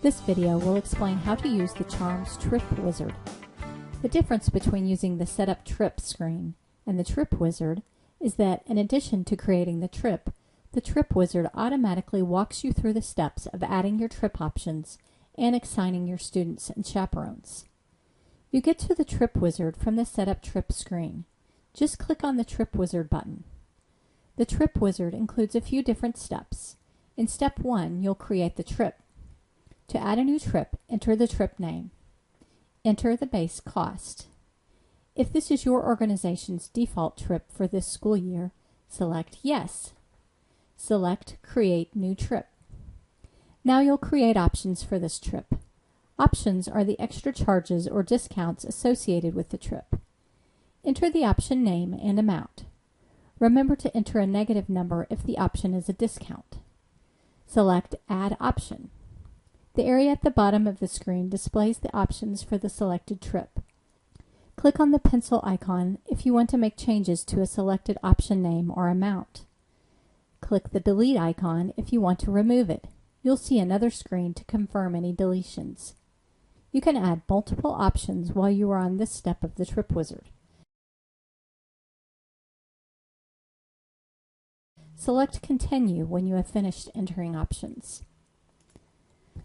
This video will explain how to use the Charms Trip Wizard. The difference between using the Setup Trip screen and the Trip Wizard is that in addition to creating the trip Wizard automatically walks you through the steps of adding your trip options and assigning your students and chaperones. You get to the Trip Wizard from the Setup Trip screen. Just click on the Trip Wizard button. The Trip Wizard includes a few different steps. In step 1, you'll create the trip. To add a new trip, enter the trip name. Enter the base cost. If this is your organization's default trip for this school year, select Yes. Select Create New Trip. Now you'll create options for this trip. Options are the extra charges or discounts associated with the trip. Enter the option name and amount. Remember to enter a negative number if the option is a discount. Select Add Option. The area at the bottom of the screen displays the options for the selected trip. Click on the pencil icon if you want to make changes to a selected option name or amount. Click the Delete icon if you want to remove it. You'll see another screen to confirm any deletions. You can add multiple options while you are on this step of the Trip Wizard. Select Continue when you have finished entering options.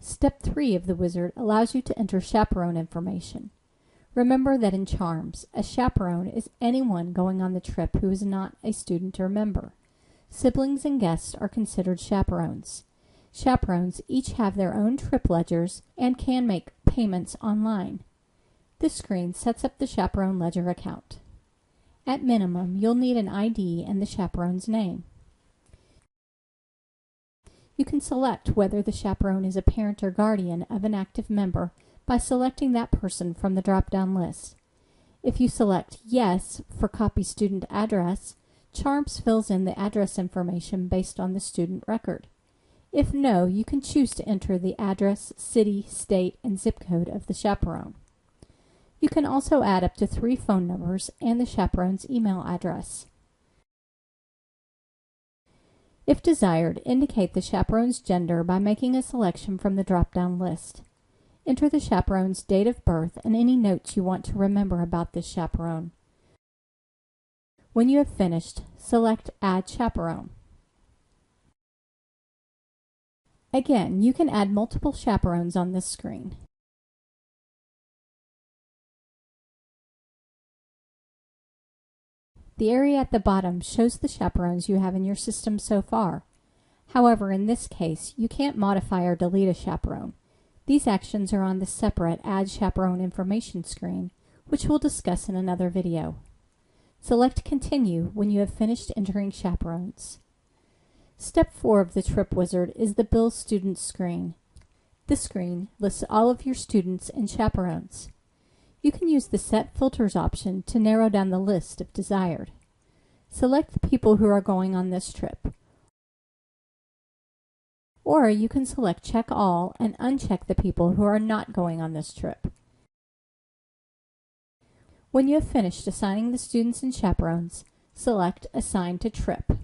Step 3 of the wizard allows you to enter chaperone information. Remember that in Charms, a chaperone is anyone going on the trip who is not a student or member. Siblings and guests are considered chaperones. Chaperones each have their own trip ledgers and can make payments online. This screen sets up the chaperone ledger account. At minimum, you'll need an ID and the chaperone's name. You can select whether the chaperone is a parent or guardian of an active member by selecting that person from the drop-down list. If you select Yes for Copy Student Address, Charms fills in the address information based on the student record. If no, you can choose to enter the address, city, state, and zip code of the chaperone. You can also add up to 3 phone numbers and the chaperone's email address. If desired, indicate the chaperone's gender by making a selection from the drop-down list. Enter the chaperone's date of birth and any notes you want to remember about this chaperone. When you have finished, select Add Chaperone. Again, you can add multiple chaperones on this screen. The area at the bottom shows the chaperones you have in your system so far. However, in this case, you can't modify or delete a chaperone. These actions are on the separate Add Chaperone Information screen, which we'll discuss in another video. Select Continue when you have finished entering chaperones. Step 4 of the Trip Wizard is the Bill Students screen. This screen lists all of your students and chaperones. You can use the Set Filters option to narrow down the list if desired. Select the people who are going on this trip. Or you can select Check All and uncheck the people who are not going on this trip. When you have finished assigning the students and chaperones, select Assign to Trip.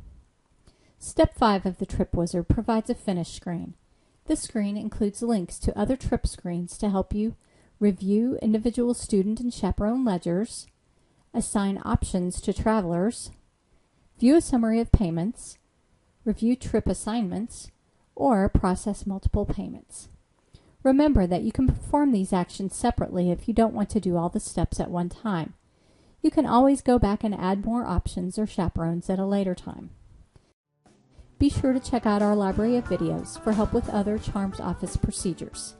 Step 5 of the Trip Wizard provides a Finish screen. This screen includes links to other trip screens to help you review individual student and chaperone ledgers, assign options to travelers, view a summary of payments, review trip assignments, or process multiple payments. Remember that you can perform these actions separately if you don't want to do all the steps at one time. You can always go back and add more options or chaperones at a later time. Be sure to check out our library of videos for help with other Charms Office procedures.